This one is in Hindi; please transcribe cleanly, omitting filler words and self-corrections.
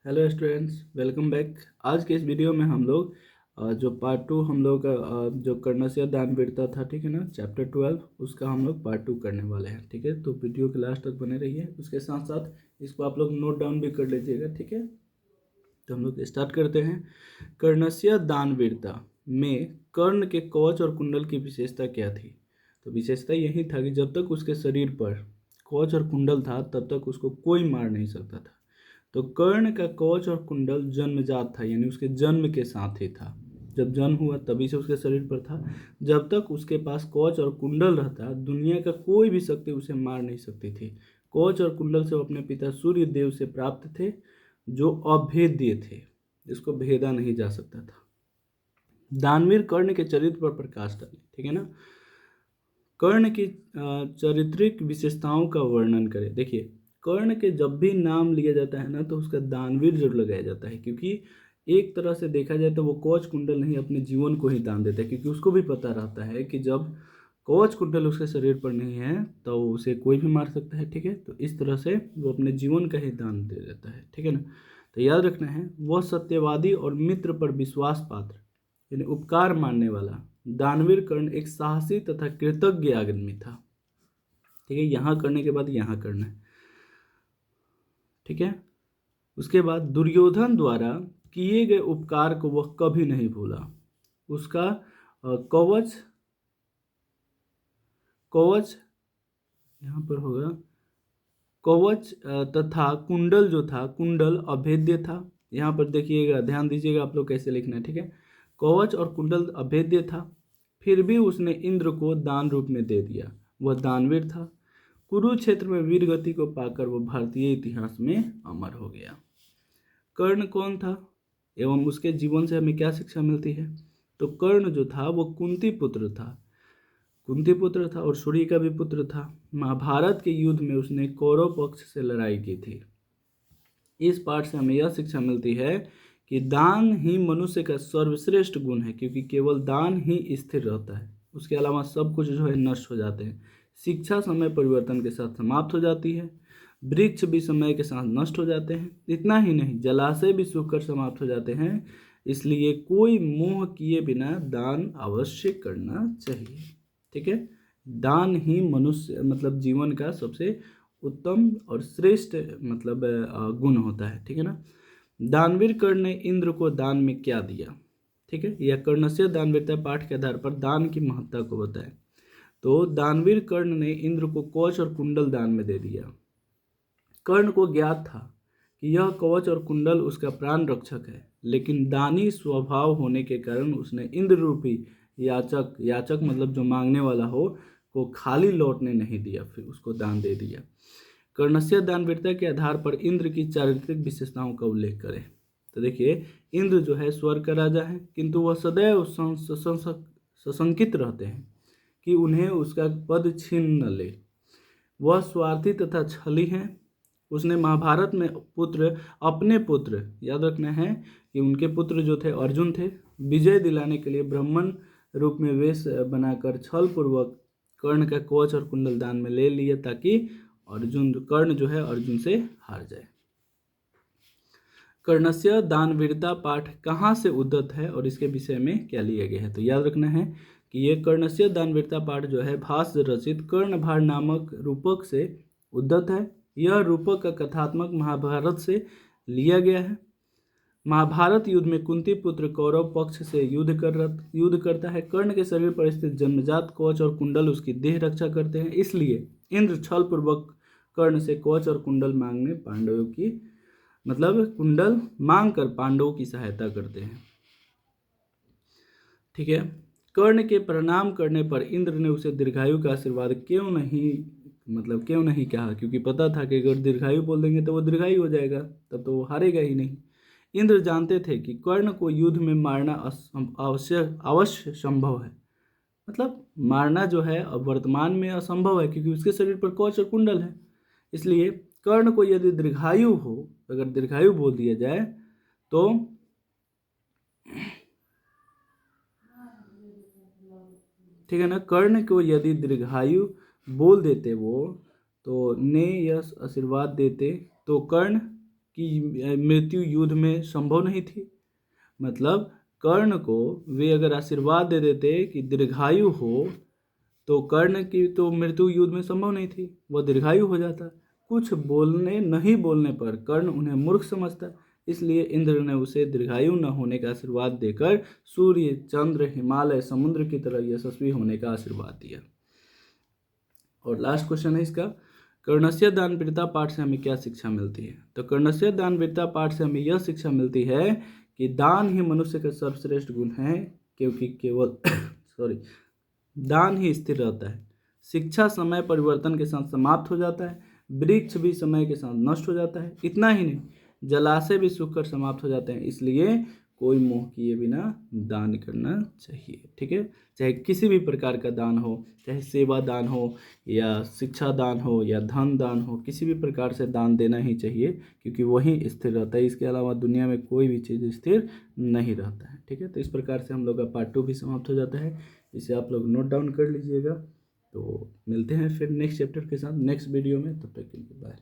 Hello students, welcome back. आज के इस वीडियो में हम लोग जो पार्ट 2 हम लोग का जो कर्णस्य दानवीरता था, ठीक है ना, चैप्टर 12, उसका हम लोग पार्ट 2 करने वाले हैं। ठीक है, तो वीडियो के लास्ट तक बने रहिए। उसके साथ साथ इसको आप लोग नोट डाउन भी कर लीजिएगा। ठीक है, तो हम लोग स्टार्ट करते हैं। कर्णस्य दानवीरता में कर्ण के कवच और कुंडल की विशेषता क्या थी? तो विशेषता यही था कि जब तक उसके शरीर पर कवच और कुंडल था तब तक उसको कोई मार नहीं सकता था। तो कर्ण का कवच और कुंडल जन्मजात था, यानी उसके जन्म के साथ ही था। जब जन्म हुआ तभी से उसके शरीर पर था। जब तक उसके पास कवच और कुंडल रहता, दुनिया का कोई भी शक्ति उसे मार नहीं सकती थी। कवच और कुंडल से वो अपने पिता सूर्य देव से प्राप्त थे, जो अभेद्य थे, जिसको भेदा नहीं जा सकता था। दानवीर कर्ण के चरित्र पर प्रकाश डाले। ठीक है ना, कर्ण की चारित्रिक विशेषताओं का वर्णन करें। देखिए, कर्ण के जब भी नाम लिया जाता है ना, तो उसका दानवीर जरूर लगाया जाता है, क्योंकि एक तरह से देखा जाए तो वो कवच कुंडल नहीं, अपने जीवन को ही दान देता है, क्योंकि उसको भी पता रहता है कि जब कवच कुंडल उसके शरीर पर नहीं है तो उसे कोई भी मार सकता है। ठीक है, तो इस तरह से वो अपने जीवन का ही दान दे देता है। ठीक है ना, तो याद रखना है, वह सत्यवादी और मित्र पर विश्वास पात्र, यानी उपकार मानने वाला दानवीर कर्ण एक साहसी तथा कृतज्ञ आदमी था। ठीक है, यहाँ करने के बाद यहाँ करना है। ठीक है, उसके बाद दुर्योधन द्वारा किए गए उपकार को वह कभी नहीं भूला। उसका कवच कवच यहाँ पर होगा, कवच तथा कुंडल जो था, कुंडल अभेद्य था। यहाँ पर देखिएगा, ध्यान दीजिएगा आप लोग कैसे लिखना है। ठीक है, कवच और कुंडल अभेद्य था, फिर भी उसने इंद्र को दान रूप में दे दिया। वह दानवीर था। कुरुक्षेत्र में वीर गति को पाकर वह भारतीय इतिहास में अमर हो गया। कर्ण कौन था एवं उसके जीवन से हमें क्या शिक्षा मिलती है? तो कर्ण जो था वो कुंती पुत्र था। कुंती पुत्र था और सूर्य का भी पुत्र था। महाभारत के युद्ध में उसने कौरव पक्ष से लड़ाई की थी। इस पाठ से हमें यह शिक्षा मिलती है कि दान ही मनुष्य का सर्वश्रेष्ठ गुण है, क्योंकि केवल दान ही स्थिर रहता है, उसके अलावा सब कुछ जो है नष्ट हो जाते हैं। शिक्षा समय परिवर्तन के साथ समाप्त हो जाती है, वृक्ष भी समय के साथ नष्ट हो जाते हैं। इतना ही नहीं, जलाशय भी सूखकर समाप्त हो जाते हैं। इसलिए कोई मोह किए बिना दान अवश्य करना चाहिए। ठीक है, दान ही मनुष्य मतलब जीवन का सबसे उत्तम और श्रेष्ठ मतलब गुण होता है। ठीक है ना, दानवीर कर्ण ने इंद्र को दान में क्या दिया? ठीक है, यह कर्णस्य दानवीरता पाठ के आधार पर दान की महत्ता को बताए। तो दानवीर कर्ण ने इंद्र को कवच और कुंडल दान में दे दिया। कर्ण को ज्ञात था कि यह कवच और कुंडल उसका प्राण रक्षक है, लेकिन दानी स्वभाव होने के कारण उसने इंद्र रूपी याचक, याचक मतलब जो मांगने वाला हो, को खाली लौटने नहीं दिया, फिर उसको दान दे दिया। कर्णस्य दानवीरता के आधार पर इंद्र की चारित्रिक विशेषताओं का उल्लेख करें। तो देखिए, इंद्र जो है स्वर्ग का राजा है, किंतु वह सदैव सशंकित रहते हैं कि उन्हें उसका पद छीन न ले। वह स्वार्थी तथा छली हैं। उसने महाभारत में अपने पुत्र, याद रखना है कि उनके पुत्र जो थे अर्जुन थे, विजय दिलाने के लिए ब्राह्मण रूप में वेश बनाकर छल पूर्वक कर्ण का कवच और कुंडल दान में ले लिए, ताकि कर्ण जो है अर्जुन से हार जाए। कर्णस्य दानवीरता पाठ कहाँ से उद्धत है और इसके विषय में क्या लिया गया है? तो याद रखना है कि ये कर्णस्य दानवीरता पाठ जो है भाष्य रचित कर्णभार नामक रूपक से उद्धत है। यह रूपक का कथात्मक महाभारत से लिया गया है। महाभारत युद्ध में कुंती पुत्र कौरव पक्ष से युद्ध करता है। कर्ण के शरीर पर स्थित जन्मजात कवच और कुंडल उसकी देह रक्षा करते हैं, इसलिए इंद्र छल पूर्वक कर्ण से कवच और कुंडल मांगने पांडवों की मतलब कुंडल मांग कर पांडवों की सहायता करते हैं। ठीक है, कर्ण के प्रणाम करने पर इंद्र ने उसे दीर्घायु का आशीर्वाद क्यों नहीं कहा? क्योंकि पता था कि अगर दीर्घायु बोल देंगे तो वो दीर्घायु हो जाएगा, तब तो वो हारेगा ही नहीं। इंद्र जानते थे कि कर्ण को युद्ध में मारना अवश्य संभव है, मतलब मारना जो है अब वर्तमान में असंभव है, क्योंकि उसके शरीर पर कवच और कुंडल है। इसलिए कर्ण को यदि दीर्घायु हो, अगर दीर्घायु बोल दिया जाए तो ठीक है ना, कर्ण को यदि दीर्घायु बोल देते वो, तो ने यह आशीर्वाद देते, तो कर्ण कि मृत्यु युद्ध में संभव नहीं थी। मतलब कर्ण को वे अगर आशीर्वाद दे देते कि दीर्घायु हो, तो कर्ण की तो मृत्यु युद्ध में संभव नहीं थी, वह दीर्घायु हो जाता। कुछ नहीं बोलने पर कर्ण उन्हें मूर्ख समझता, इसलिए इंद्र ने उसे दीर्घायु न होने का आशीर्वाद देकर सूर्य, चंद्र, हिमालय, समुद्र की तरह यशस्वी होने का आशीर्वाद दिया। और लास्ट क्वेश्चन है इसका, कर्णस्य दानवीरता पाठ से हमें क्या शिक्षा मिलती है? तो कर्णस्य दानवीरता पाठ से हमें यह शिक्षा मिलती है कि दान ही मनुष्य का सर्वश्रेष्ठ गुण है, क्योंकि केवल दान ही स्थिर रहता है। शिक्षा समय परिवर्तन के साथ समाप्त हो जाता है, वृक्ष भी समय के साथ नष्ट हो जाता है। इतना ही नहीं, जलाशय भी सूख कर समाप्त हो जाते हैं। इसलिए कोई मोह किए बिना दान करना चाहिए। ठीक है, चाहे किसी भी प्रकार का दान हो, चाहे सेवा दान हो या शिक्षा दान हो या धन दान हो, किसी भी प्रकार से दान देना ही चाहिए, क्योंकि वही स्थिर रहता है। इसके अलावा दुनिया में कोई भी चीज़ स्थिर नहीं रहता है। ठीक है, तो इस प्रकार से हम लोग का पार्ट 2 भी समाप्त हो जाता है। इसे आप लोग नोट डाउन कर लीजिएगा। तो मिलते हैं फिर नेक्स्ट चैप्टर के साथ नेक्स्ट वीडियो में, तब तक के लिए बाय।